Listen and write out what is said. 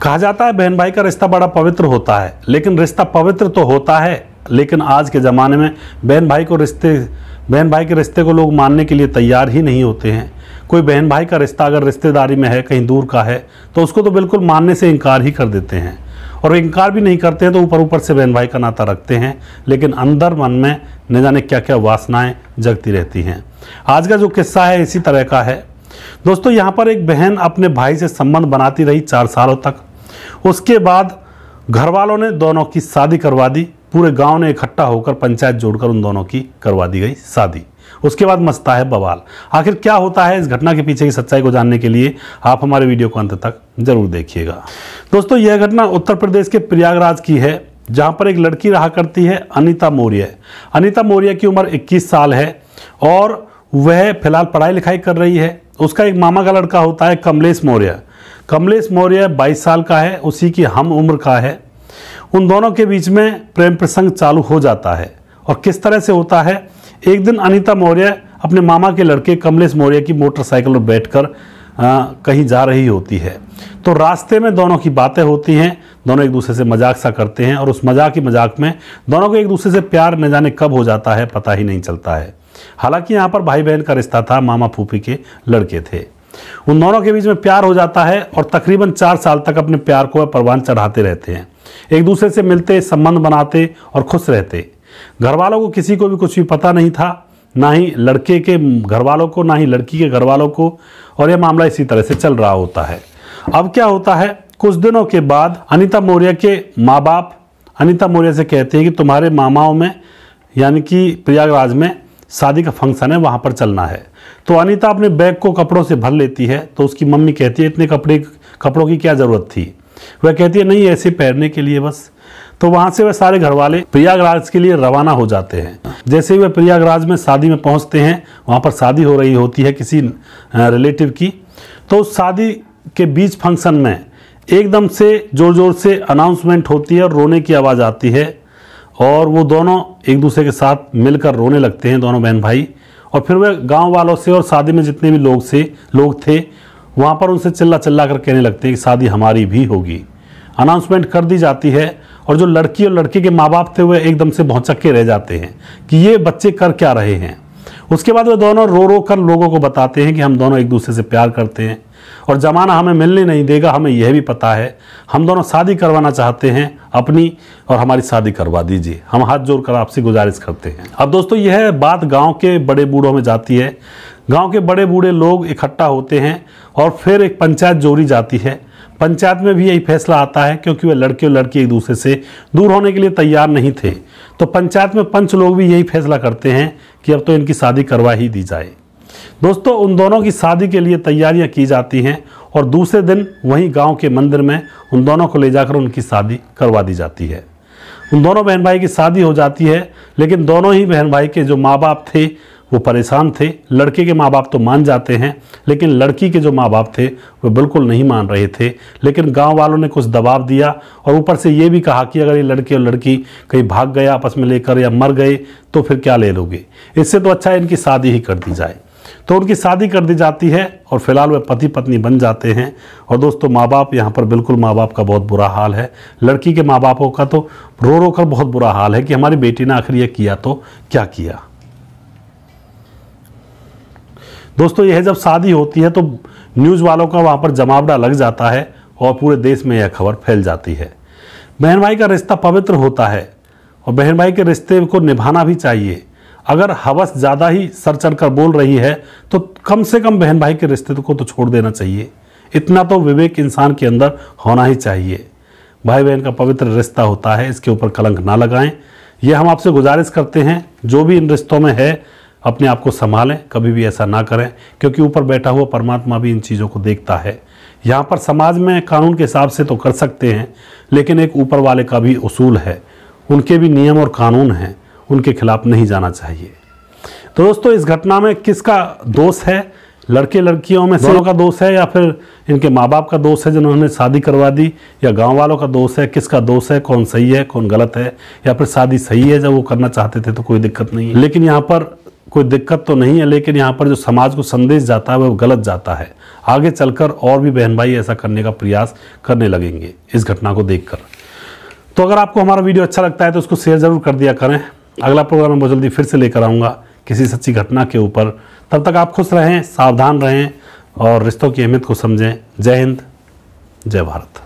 कहा जाता है बहन भाई का रिश्ता बड़ा पवित्र होता है, लेकिन रिश्ता पवित्र तो होता है, लेकिन आज के ज़माने में बहन भाई के रिश्ते को लोग मानने के लिए तैयार ही नहीं होते हैं। कोई बहन भाई का रिश्ता अगर रिश्तेदारी में है, कहीं दूर का है, तो उसको तो बिल्कुल मानने से इनकार ही कर देते हैं, और इनकार भी नहीं करते हैं तो ऊपर ऊपर से बहन भाई का नाता रखते हैं, लेकिन अंदर मन में न जाने क्या क्या वासनाएं जगती रहती हैं। आज का जो किस्सा है इसी तरह का है। दोस्तों, यहाँ पर एक बहन अपने भाई से संबंध बनाती रही 4 सालों तक। उसके बाद घर वालों ने दोनों की शादी करवा दी। पूरे गांव ने इकट्ठा होकर पंचायत जोड़कर उन दोनों की करवा दी गई शादी। उसके बाद मचता है बवाल। आखिर क्या होता है, इस घटना के पीछे की सच्चाई को जानने के लिए आप हमारे वीडियो को अंत तक जरूर देखिएगा। दोस्तों, यह घटना उत्तर प्रदेश के प्रयागराज की है, जहां पर एक लड़की रहा करती है अनीता मौर्य। अनीता मौर्य की उम्र 21 साल है और वह फिलहाल पढ़ाई लिखाई कर रही है। उसका एक मामा का लड़का होता है कमलेश मौर्य। कमलेश मौर्य 22 साल का है, उसी की हम उम्र का है। उन दोनों के बीच में प्रेम प्रसंग चालू हो जाता है। और किस तरह से होता है, एक दिन अनीता मौर्य अपने मामा के लड़के कमलेश मौर्य की मोटरसाइकिल पर बैठकर कहीं जा रही होती है, तो रास्ते में दोनों की बातें होती हैं। दोनों एक दूसरे से मजाक सा करते हैं और उस मजाक में दोनों को एक दूसरे से प्यार न जाने कब हो जाता है, पता ही नहीं चलता है। हालांकि यहाँ पर भाई बहन का रिश्ता था, मामा फूफी के लड़के थे। उन दोनों के बीच में प्यार हो जाता है और तकरीबन 4 साल तक अपने प्यार को परवान चढ़ाते रहते हैं। एक दूसरे से मिलते, संबंध बनाते और खुश रहते। घर वालों को किसी को भी कुछ भी पता नहीं था, ना ही लड़के के घर वालों को, ना ही लड़की के घर वालों को, और यह मामला इसी तरह से चल रहा होता है। अब क्या होता है, कुछ दिनों के बाद अनीता मौर्य के माँ बाप अनीता मौर्य से कहते हैं कि तुम्हारे मामाओं में यानी कि प्रयागराज में शादी का फंक्शन है, वहाँ पर चलना है। तो अनीता अपने बैग को कपड़ों से भर लेती है, तो उसकी मम्मी कहती है इतने कपड़ों की क्या ज़रूरत थी। वह कहती है नहीं, ऐसे पहनने के लिए बस। तो वहाँ से वह सारे घर वाले प्रयागराज के लिए रवाना हो जाते हैं। जैसे ही वह प्रयागराज में शादी में पहुँचते हैं, वहाँ पर शादी हो रही होती है किसी रिलेटिव की। तो उस शादी के बीच फंक्शन में एकदम से ज़ोर ज़ोर से अनाउंसमेंट होती है और रोने की आवाज़ आती है, और वो दोनों एक दूसरे के साथ मिलकर रोने लगते हैं, दोनों बहन भाई। और फिर वे गांव वालों से और शादी में जितने भी लोग थे वहाँ पर उनसे चिल्ला चिल्ला कर कहने लगते हैं कि शादी हमारी भी होगी। अनाउंसमेंट कर दी जाती है और जो लड़की और लड़के के माँ बाप थे वे एकदम से भौंचक्के रह जाते हैं कि ये बच्चे कर क्या रहे हैं। उसके बाद वे दोनों रो रो कर लोगों को बताते हैं कि हम दोनों एक दूसरे से प्यार करते हैं और ज़माना हमें मिलने नहीं देगा, हमें यह भी पता है। हम दोनों शादी करवाना चाहते हैं अपनी, और हमारी शादी करवा दीजिए, हम हाथ जोड़कर आपसे गुजारिश करते हैं। अब दोस्तों, यह बात गांव के बड़े बूढ़ों में जाती है। गांव के बड़े बूढ़े लोग इकट्ठा होते हैं और फिर एक पंचायत जोड़ी जाती है। पंचायत में भी यही फैसला आता है, क्योंकि वे लड़के और लड़की एक दूसरे से दूर होने के लिए तैयार नहीं थे। तो पंचायत में पंच लोग भी यही फैसला करते हैं कि अब तो इनकी शादी करवा ही दी जाए। दोस्तों, उन दोनों की शादी के लिए तैयारियां की जाती हैं और दूसरे दिन वहीं गांव के मंदिर में उन दोनों को ले जाकर उनकी शादी करवा दी जाती है। उन दोनों बहन भाई की शादी हो जाती है, लेकिन दोनों ही बहन भाई के जो माँ बाप थे वो परेशान थे। लड़के के माँ बाप तो मान जाते हैं, लेकिन लड़की के जो माँ बाप थे वो बिल्कुल नहीं मान रहे थे। लेकिन गांव वालों ने कुछ दबाव दिया और ऊपर से ये भी कहा कि अगर ये लड़के और लड़की कहीं भाग गए आपस में लेकर या मर गए तो फिर क्या ले लोगे, इससे तो अच्छा है इनकी शादी ही कर दी जाए। तो उनकी शादी कर दी जाती है और फिलहाल वे पति पत्नी बन जाते हैं। और दोस्तों, माँ बाप यहाँ पर बिल्कुल माँ बाप का बहुत बुरा हाल है। लड़की के माँ बापों का तो रो रो कर बहुत बुरा हाल है कि हमारी बेटी ने आखिर ये किया तो क्या किया। दोस्तों, यह जब शादी होती है तो न्यूज़ वालों का वहाँ पर जमावड़ा लग जाता है और पूरे देश में यह खबर फैल जाती है। बहन भाई का रिश्ता पवित्र होता है और बहन भाई के रिश्ते को निभाना भी चाहिए। अगर हवस ज़्यादा ही सर चढ़कर बोल रही है तो कम से कम बहन भाई के रिश्ते को तो छोड़ देना चाहिए। इतना तो विवेक इंसान के अंदर होना ही चाहिए। भाई बहन का पवित्र रिश्ता होता है, इसके ऊपर कलंक ना लगाएं। यह हम आपसे गुजारिश करते हैं, जो भी इन रिश्तों में है अपने आप को संभालें, कभी भी ऐसा ना करें, क्योंकि ऊपर बैठा हुआ परमात्मा भी इन चीज़ों को देखता है। यहाँ पर समाज में कानून के हिसाब से तो कर सकते हैं, लेकिन एक ऊपर वाले का भी उसूल है, उनके भी नियम और कानून हैं, उनके खिलाफ नहीं जाना चाहिए। तो दोस्तों, इस घटना में किसका दोष है? लड़के लड़कियों में दोनों का दोष है या फिर इनके माँ बाप का दोष है जिन्होंने शादी करवा दी, या गांव वालों का दोष है? किसका दोष है? कौन सही है कौन गलत है? या फिर शादी सही है, जब वो करना चाहते थे तो कोई दिक्कत नहीं है। लेकिन यहाँ पर कोई दिक्कत तो नहीं है, लेकिन यहाँ पर जो समाज को संदेश जाता है वह गलत जाता है। आगे चलकर और भी बहन भाई ऐसा करने का प्रयास करने लगेंगे इस घटना को देखकर। तो अगर आपको हमारा वीडियो अच्छा लगता है तो उसको शेयर ज़रूर कर दिया करें। अगला प्रोग्राम मैं बहुत जल्दी फिर से लेकर आऊँगा किसी सच्ची घटना के ऊपर। तब तक आप खुश रहें, सावधान रहें और रिश्तों की अहमियत को समझें। जय हिंद, जय भारत।